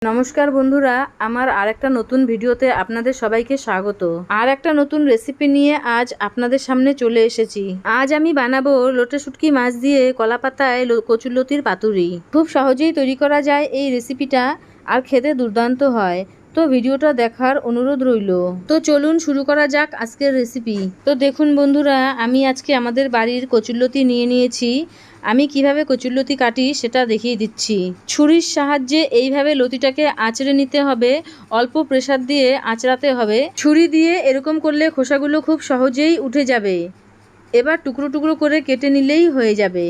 নমস্কার বন্ধুরা, আমার আরেকটা নতুন ভিডিওতে আপনাদের সবাইকে স্বাগত। আর একটা নতুন রেসিপি নিয়ে আজ আপনাদের সামনে চলে এসেছি। আজ আমি বানাবো লোটে শুটকি মাছ দিয়ে কলাপাতায় কচুরলতির পাতুরি। খুব সহজেই তৈরি করা যায় এই রেসিপিটা, আর খেতে দুর্দান্ত হয়। তো ভিডিওটা দেখার অনুরোধ রইল। তো চলুন শুরু করা যাক আজকের রেসিপি। তো দেখুন বন্ধুরা, আমি আজকে আমাদের বাড়ির কচুরলতি নিয়ে নিয়েছি। আমি কিভাবে কচুরলতি কাটি সেটা দেখিয়ে দিচ্ছি। ছুরির সাহায্যে এইভাবে লতিটাকে আঁচড়ে নিতে হবে, অল্প প্রেসার দিয়ে আঁচড়াতে হবে। ছুরি দিয়ে এরকম করলে খোসাগুলো খুব সহজেই উঠে যাবে। এবার টুকরো টুকরো করে কেটে নিলেই হয়ে যাবে।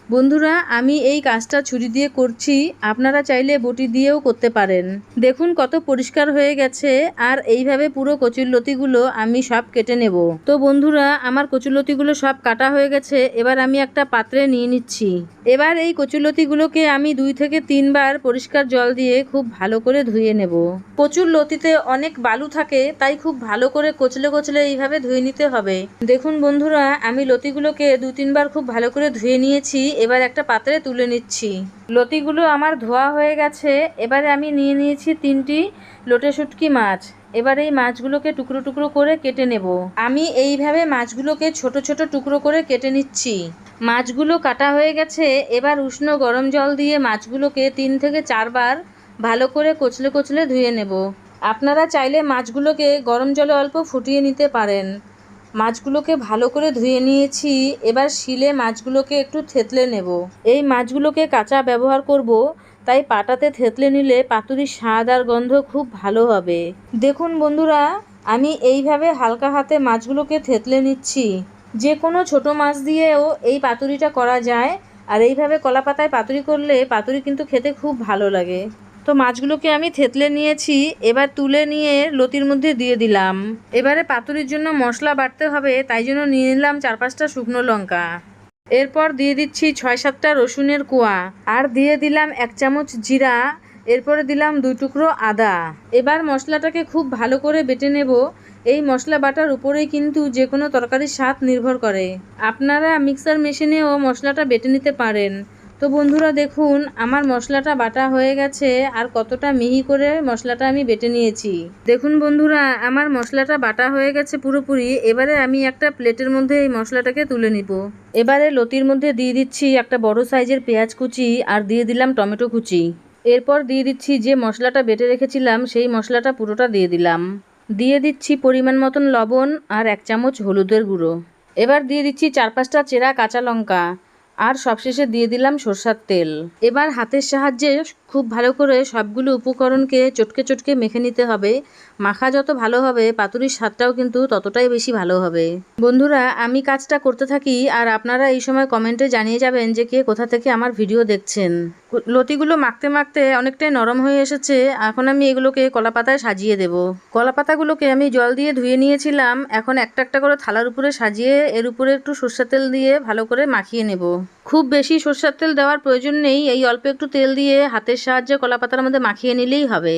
বন্ধুরা, আমি এই কাজটা ছুরি দিয়ে করছি, আপনারা চাইলে বটি দিয়েও করতে পারেন। দেখুন কত পরিষ্কার হয়ে গেছে। আর এইভাবে পুরো কচুরলতিগুলো আমি সব কেটে নেব। তো বন্ধুরা, আমার কচুরলতিগুলো সব কাটা হয়ে গেছে। এবার আমি একটা পাত্রে নিয়ে নিচ্ছি। এবার এই কচুরলতিগুলোকে আমি 2 থেকে 3 বার পরিষ্কার জল দিয়ে খুব ভালো করে ধুয়ে নেব। কচুরলতিতে অনেক বালু থাকে, তাই খুব ভালো করে কচলে কচলে এইভাবে ধুয়ে নিতে হবে। দেখুন বন্ধুরা, আমি লতিগুলোকে 2-3 বার খুব ভালো করে ধুয়ে নিয়েছি। এবার একটা পাত্রে তুলে নিচ্ছি। লতিগুলো আমার ধোয়া হয়ে গেছে। এবারে আমি নিয়ে নিয়েছি 3টি লোটে শুটকি মাছ। এবার এই মাছগুলোকে টুকরো টুকরো করে কেটে নেব। আমি এইভাবে মাছগুলোকে ছোট ছোট টুকরো করে কেটে নিচ্ছি। মাছগুলো কাটা হয়ে গেছে। এবার উষ্ণ গরম জল দিয়ে মাছগুলোকে 3 থেকে 4 বার ভালো করে কচলে কচলে ধুয়ে নেব। আপনারা চাইলে মাছগুলোকে গরম জলে অল্প ফুটিয়ে নিতে পারেন। মাছগুলোকে ভালো করে ধুয়ে নিয়েছি। এবার শিলে মাছগুলোকে একটু থেতলে নেব। এই মাছগুলোকে কাঁচা ব্যবহার করব, তাই পাটাতে থেতলে নিলে পাতুরির স্বাদ আর গন্ধ খুব ভালো হবে। দেখুন বন্ধুরা, আমি এইভাবে হালকা হাতে মাছগুলোকে থেতলে নিচ্ছি। যে কোনো ছোট মাছ দিয়েও এই পাতুরিটা করা যায়। আর এইভাবে কলাপাতায় পাতুরি করলে পাতুরি কিন্তু খেতে খুব ভালো লাগে। তো মাছগুলোকে আমি থেতলে নিয়েছি। এবার তুলে নিয়ে লতির মধ্যে দিয়ে দিলাম। এবারে পাতুরির জন্য মশলা বাটতে হবে, তাই জন্য নিয়ে নিলাম 4-5টা শুকনো লঙ্কা। এরপর দিয়ে দিচ্ছি 6-7টা রসুনের কোয়া, আর দিয়ে দিলাম 1 চামচ জিরা। এরপরে দিলাম 2 টুকরো আদা। এবার মশলাটাকে খুব ভালো করে বেটে নেব। এই মশলা বাটার উপরেই কিন্তু যে কোনো তরকারির স্বাদ নির্ভর করে। আপনারা মিক্সার মেশিনেও মশলাটা বেটে নিতে পারেন। তো বন্ধুরা দেখুন, আমার মশলাটা বাটা হয়ে গেছে। আর কতটা মিহি করে মশলাটা আমি বেটে নিয়েছি। দেখুন বন্ধুরা, আমার মশলাটা বাটা হয়ে গেছে পুরোপুরি। এবারে আমি একটা প্লেটের মধ্যে এই মশলাটাকে তুলে নিব। এবারে লতির মধ্যে দিয়ে দিচ্ছি একটা বড় সাইজের পেঁয়াজ কুচি, আর দিয়ে দিলাম টমেটো কুচি। এরপর দিয়ে দিচ্ছি যে মশলাটা বেটে রেখেছিলাম, সেই মশলাটা পুরোটা দিয়ে দিলাম। দিয়ে দিচ্ছি পরিমাণ মতন লবণ আর 1 চামচ হলুদের গুঁড়ো। এবার দিয়ে দিচ্ছি 4-5টা চেরা কাঁচা লঙ্কা, আর সবশেষে দিয়ে দিলাম সরষের তেল। এবার হাতের সাহায্যে খুব ভালো করে সবগুলো উপকরণকে চটকে চটকে মেখে নিতে হবে। মাখা যত ভালো হবে, পাতুরির স্বাদটাও কিন্তু ততটাই বেশি ভালো হবে। বন্ধুরা, আমি কাজটা করতে থাকি, আর আপনারা এই সময় কমেন্টে জানিয়ে যাবেন যে কে কোথা থেকে আমার ভিডিও দেখছেন। লতিগুলো মাখতে মাখতে অনেকটাই নরম হয়ে এসেছে। এখন আমি এগুলোকে কলাপাতায় সাজিয়ে দেব। কলাপাতাগুলোকে আমি জল দিয়ে ধুয়ে নিয়েছিলাম। এখন একটা একটা করে থালার উপরে সাজিয়ে এর উপরে একটু সরষের তেল দিয়ে ভালো করে মাখিয়ে নেব। খুব বেশি সরষের তেল দেওয়ার প্রয়োজন নেই। এই অল্প একটু তেল দিয়ে হাতের সাহায্যে কলাপাতার মধ্যে মাখিয়ে নিলেই হবে।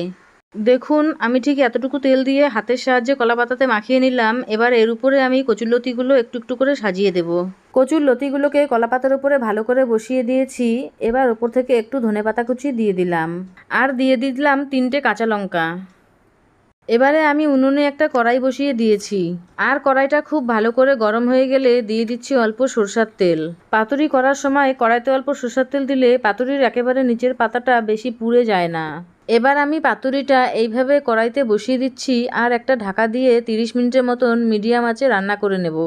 দেখুন, আমি ঠিক এতটুকু তেল দিয়ে হাতের সাহায্যে কলাপাতাতে মাখিয়ে নিলাম। এবার এর উপরে আমি কচুরলতিগুলো একটু একটু করে সাজিয়ে দেব। কচুরলতিগুলোকে কলাপাতার উপরে ভালো করে বসিয়ে দিয়েছি। এবার উপর থেকে একটু ধনেপাতা কুচি দিয়ে দিলাম, আর দিয়ে দিলাম 3টে কাঁচা লঙ্কা। এবারে আমি উনুনে একটা কড়াই বসিয়ে দিয়েছি, আর কড়াইটা খুব ভালো করে গরম হয়ে গেলে দিয়ে দিচ্ছি অল্প সরষের তেল। পাতুরি করার সময় কড়াইতে অল্প সরষের তেল দিলে পাতুরির একেবারে নিচের পাতাটা বেশি পুড়ে যায় না। এবার আমি পাতুরিটা এইভাবে কড়াইতে বসিয়ে দিচ্ছি, আর একটা ঢাকা দিয়ে 30 মিনিটের মতন মিডিয়াম আঁচে রান্না করে নেব।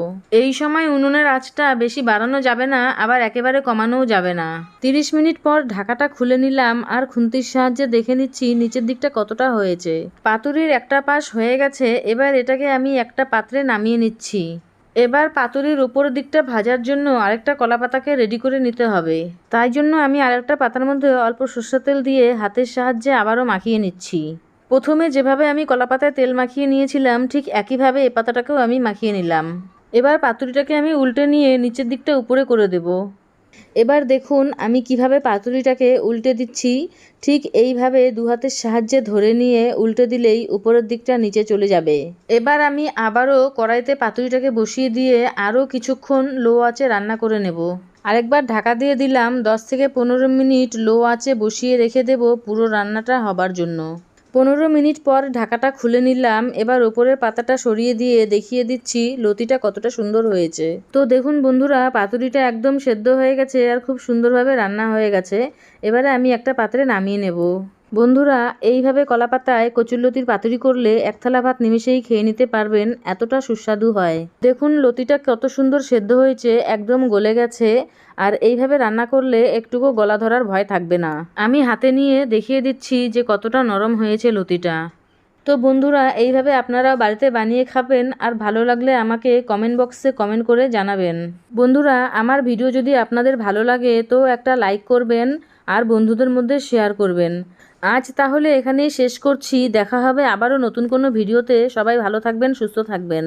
এই সময় উনুনের আঁচটা বেশি বাড়ানো যাবে না, আবার একেবারে কমানোও যাবে না। 30 মিনিট পর ঢাকাটা খুলে নিলাম, আর খুন্তির সাহায্যে দেখে নিচ্ছি নিচের দিকটা কতটা হয়েছে। পাতুরির একটা পাশ হয়ে গেছে। এবার এটাকে আমি একটা পাত্রে নামিয়ে নিচ্ছি। এবার পাতুরির উপরের দিকটা ভাজার জন্য আরেকটা কলাপাতাকে রেডি করে নিতে হবে। তাই জন্য আমি আরেকটা পাতার মধ্যে অল্প সরষের তেল দিয়ে হাতের সাহায্যে আবারও মাখিয়ে নিচ্ছি। প্রথমে যেভাবে আমি কলাপাতায় তেল মাখিয়ে নিয়েছিলাম, ঠিক একইভাবে এ পাতাটাকেও আমি মাখিয়ে নিলাম। এবার পাতুরিটাকে আমি উল্টে নিয়ে নিচের দিকটা উপরে করে দেব। এবার দেখুন আমি কিভাবে পাতুরিটাকে উল্টে দিচ্ছি। ঠিক এইভাবে 2 হাতের সাহায্যে ধরে নিয়ে উল্টে দিলেই উপরের দিকটা নিচে চলে যাবে। এবার আমি আবারও কড়াইতে পাতুরিটাকে বসিয়ে দিয়ে আরও কিছুক্ষণ লো আঁচে রান্না করে নেব। আরেকবার ঢাকা দিয়ে দিলাম। 10 থেকে 15 মিনিট লো আঁচে বসিয়ে রেখে দেব পুরো রান্নাটা হবার জন্য। 15 মিনিট পর ঢাকাটা খুলে নিলাম। এবার ওপরের পাতাটা সরিয়ে দিয়ে দেখিয়ে দিচ্ছি লতিটা কতটা সুন্দর হয়েছে। তো দেখুন বন্ধুরা, পাতুরিটা একদম সেদ্ধ হয়ে গেছে আর খুব সুন্দরভাবে রান্না হয়ে গেছে। এবারে আমি একটা পাত্রে নামিয়ে নেব। বন্ধুরা, এইভাবে কলাপাতায় কচুরলতির পাতুরি করলে এক থালা ভাত নিমেষেই খেয়ে নিতে পারবেন, এতটা সুস্বাদু হয়। দেখুন লতিটা কত সুন্দর সেদ্ধ হয়েছে, একদম গলে গেছে। আর এইভাবে রান্না করলে একটুকু গলা ধরার ভয় থাকবে না। আমি হাতে নিয়ে দেখিয়ে দিচ্ছি যে কতটা নরম হয়েছে লতিটা। তো বন্ধুরা, এইভাবে আপনারা বাড়িতে বানিয়ে খাবেন আর ভালো লাগলে আমাকে কমেন্ট বক্সে কমেন্ট করে জানাবেন। বন্ধুরা, আমার ভিডিও যদি আপনাদের ভালো লাগে তো একটা লাইক করবেন আর বন্ধুদের মধ্যে শেয়ার করবেন। আজ তাহলে এখানেই শেষ করছি। দেখা হবে আবারও নতুন কোনো ভিডিওতে। সবাই ভালো থাকবেন, সুস্থ থাকবেন।